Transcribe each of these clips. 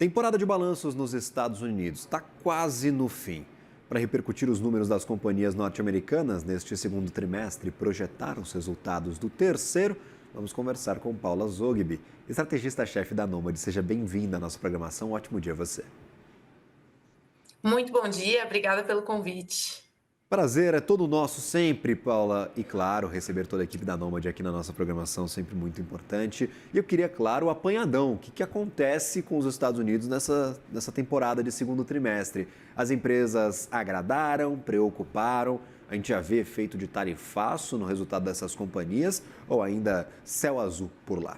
Temporada de balanços nos Estados Unidos está quase no fim. Para repercutir os números das companhias norte-americanas neste segundo trimestre e projetar os resultados do terceiro, vamos conversar com Paula Zogby, estrategista-chefe da Nômade. Seja bem-vinda à nossa programação. Um ótimo dia a você. Muito bom dia, obrigada pelo convite. Prazer, é todo nosso sempre, Paula. E claro, receber toda a equipe da Nômade aqui na nossa programação sempre muito importante. E eu queria, claro, o apanhadão. O que acontece com os Estados Unidos nessa temporada de segundo trimestre? As empresas agradaram, preocuparam? A gente já vê efeito de tarifaço no resultado dessas companhias ou ainda céu azul por lá?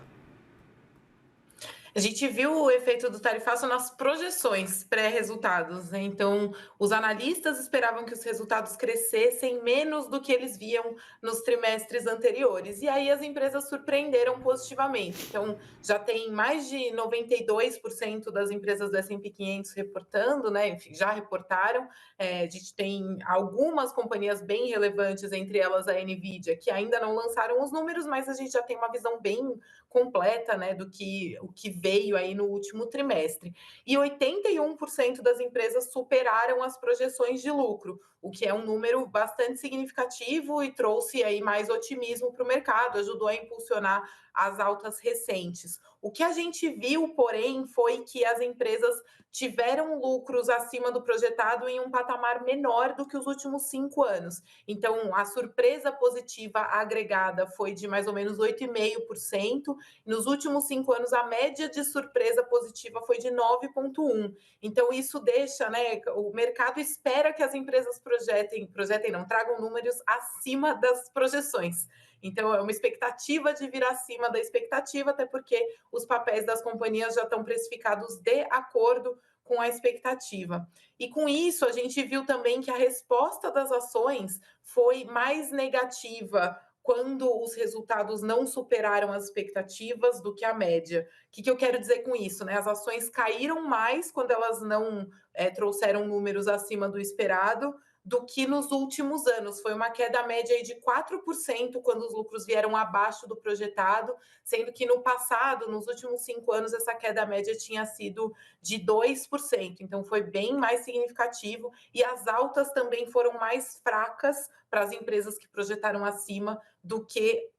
A gente viu o efeito do tarifaço nas projeções pré-resultados, né? Então, os analistas esperavam que os resultados crescessem menos do que eles viam nos trimestres anteriores. E aí as empresas surpreenderam positivamente. Então, já tem mais de 92% das empresas do S&P 500 reportando, né? Enfim, já reportaram. A gente tem algumas companhias bem relevantes, entre elas a Nvidia, que ainda não lançaram os números, mas a gente já tem uma visão bem completa, né, do que o que veio aí no último trimestre. E 81% das empresas superaram as projeções de lucro, o que é um número bastante significativo e trouxe aí mais otimismo para o mercado, ajudou a impulsionar as altas recentes. O que a gente viu, porém, foi que as empresas tiveram lucros acima do projetado em um patamar menor do que os últimos 5 anos. Então, a surpresa positiva agregada foi de mais ou menos 8,5%. Nos últimos 5 anos, a média de surpresa positiva foi de 9,1%. Então, isso deixa, né? O mercado espera que as empresas projetem não, tragam números acima das projeções. Então, é uma expectativa de vir acima da expectativa, até porque os papéis das companhias já estão precificados de acordo com a expectativa. E com isso, a gente viu também que a resposta das ações foi mais negativa quando os resultados não superaram as expectativas do que a média. O que eu quero dizer com isso? Né? As ações caíram mais quando elas não trouxeram números acima do esperado do que nos últimos anos. Foi uma queda média aí de 4% quando os lucros vieram abaixo do projetado, sendo que no passado, nos últimos 5 anos, essa queda média tinha sido de 2%. Então, foi bem mais significativo. E as altas também foram mais fracas para as empresas que projetaram acima do que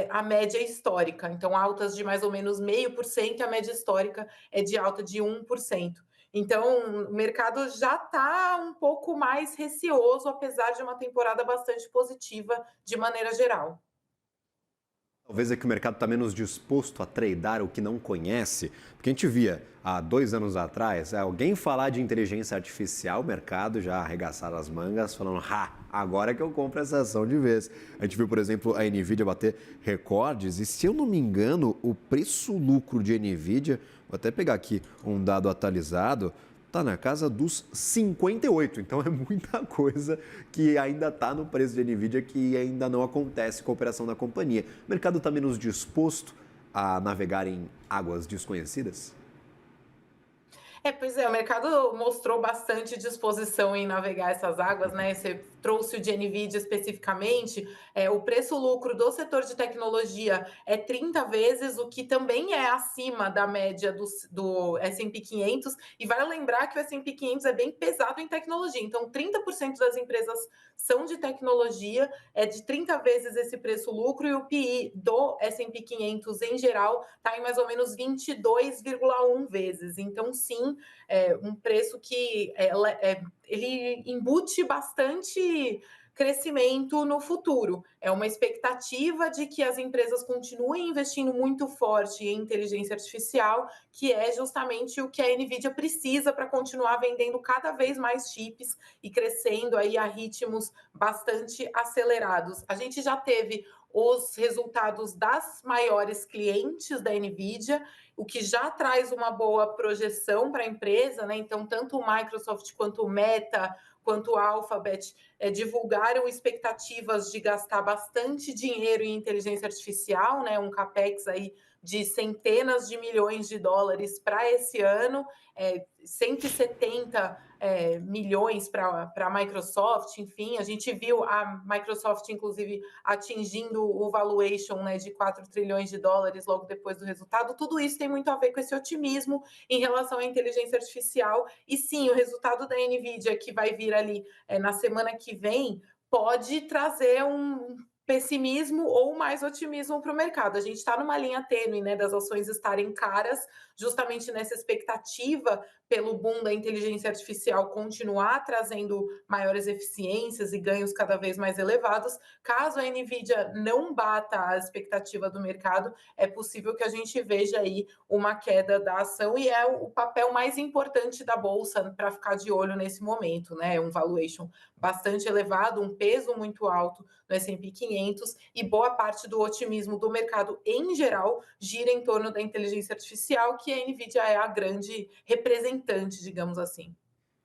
a média histórica. Então, altas de mais ou menos 0,5%, e a média histórica é de alta de 1%. Então, o mercado já está um pouco mais receoso, apesar de uma temporada bastante positiva de maneira geral. Talvez é que o mercado está menos disposto a tradear o que não conhece, porque a gente via há 2 anos atrás alguém falar de inteligência artificial, o mercado já arregaçar as mangas, falando, agora que eu compro essa ação de vez. A gente viu, por exemplo, a Nvidia bater recordes e, se eu não me engano, o preço-lucro de Nvidia, vou até pegar aqui um dado atualizado, está na casa dos 58, então é muita coisa que ainda está no preço de Nvidia que ainda não acontece com a operação da companhia. O mercado está menos disposto a navegar em águas desconhecidas? Pois é, o mercado mostrou bastante disposição em navegar essas águas, né? Você trouxe o de Nvidia especificamente, o preço-lucro do setor de tecnologia é 30 vezes, o que também é acima da média do S&P 500, e vale lembrar que o S&P 500 é bem pesado em tecnologia, então 30% das empresas são de tecnologia, é de 30 vezes esse preço-lucro, e o PI do S&P 500 em geral está em mais ou menos 22,1 vezes, então sim, um preço que ele embute bastante crescimento no futuro. É uma expectativa de que as empresas continuem investindo muito forte em inteligência artificial, que é justamente o que a Nvidia precisa para continuar vendendo cada vez mais chips e crescendo aí a ritmos bastante acelerados. A gente já teve os resultados das maiores clientes da Nvidia, o que já traz uma boa projeção para a empresa, né? Então, tanto o Microsoft quanto o Meta, quanto a Alphabet divulgaram expectativas de gastar bastante dinheiro em inteligência artificial, né? Um capex aí de centenas de milhões de dólares para esse ano, 170 milhões para a Microsoft, enfim, a gente viu a Microsoft, inclusive, atingindo o valuation, né, de 4 trilhões de dólares logo depois do resultado. Tudo isso tem muito a ver com esse otimismo em relação à inteligência artificial. E sim, o resultado da NVIDIA, que vai vir ali na semana que vem, pode trazer um pessimismo ou mais otimismo para o mercado. A gente está numa linha tênue, né, das ações estarem caras, justamente nessa expectativa pelo boom da inteligência artificial continuar trazendo maiores eficiências e ganhos cada vez mais elevados. Caso a Nvidia não bata a expectativa do mercado, é possível que a gente veja aí uma queda da ação, e é o papel mais importante da bolsa para ficar de olho nesse momento, né? Um valuation bastante elevado, um peso muito alto no S&P 500, e boa parte do otimismo do mercado em geral gira em torno da inteligência artificial, que a Nvidia é a grande representante, digamos assim.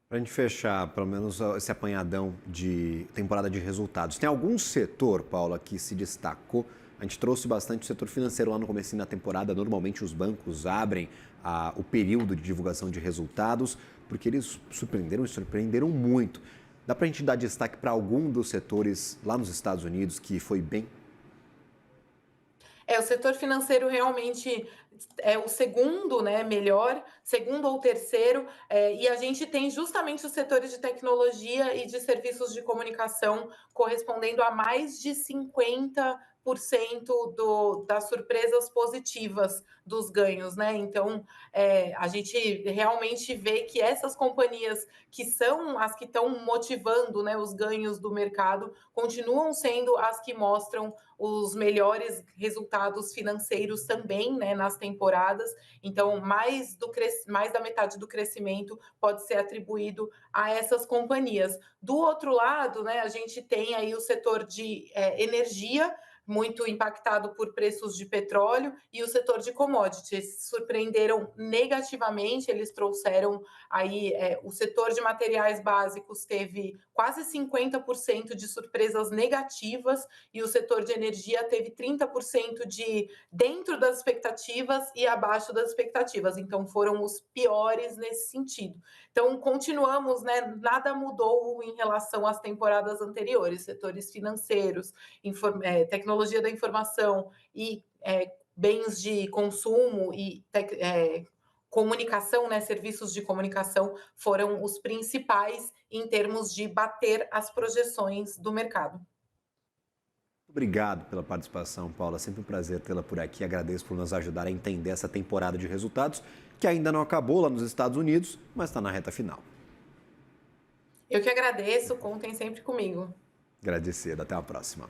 Para a gente fechar, pelo menos esse apanhadão de temporada de resultados, tem algum setor, Paula, que se destacou? A gente trouxe bastante o setor financeiro lá no começo da temporada. Normalmente os bancos abrem o período de divulgação de resultados, porque eles surpreenderam e surpreenderam muito. Dá para a gente dar destaque para algum dos setores lá nos Estados Unidos que foi bem? O setor financeiro realmente é o segundo, né, melhor, segundo ou terceiro, e a gente tem justamente os setores de tecnologia e de serviços de comunicação correspondendo a mais de 50% das surpresas positivas dos ganhos, né? Então, a gente realmente vê que essas companhias que são as que estão motivando, né, os ganhos do mercado continuam sendo as que mostram os melhores resultados financeiros também, né, nas temporadas. Então, mais da metade do crescimento pode ser atribuído a essas companhias. Do outro lado, né, a gente tem aí o setor de energia, muito impactado por preços de petróleo, e o setor de commodities surpreenderam negativamente. Eles trouxeram aí o setor de materiais básicos teve quase 50% de surpresas negativas, e o setor de energia teve 30% de dentro das expectativas e abaixo das expectativas. Então foram os piores nesse sentido. Então continuamos, né, nada mudou em relação às temporadas anteriores. Setores financeiros, tecnologia da informação e bens de consumo e comunicação, né, serviços de comunicação foram os principais em termos de bater as projeções do mercado. Obrigado pela participação, Paula. Sempre um prazer tê-la por aqui. Agradeço por nos ajudar a entender essa temporada de resultados, que ainda não acabou lá nos Estados Unidos, mas está na reta final. Eu que agradeço, contem sempre comigo. Agradecido. Até a próxima.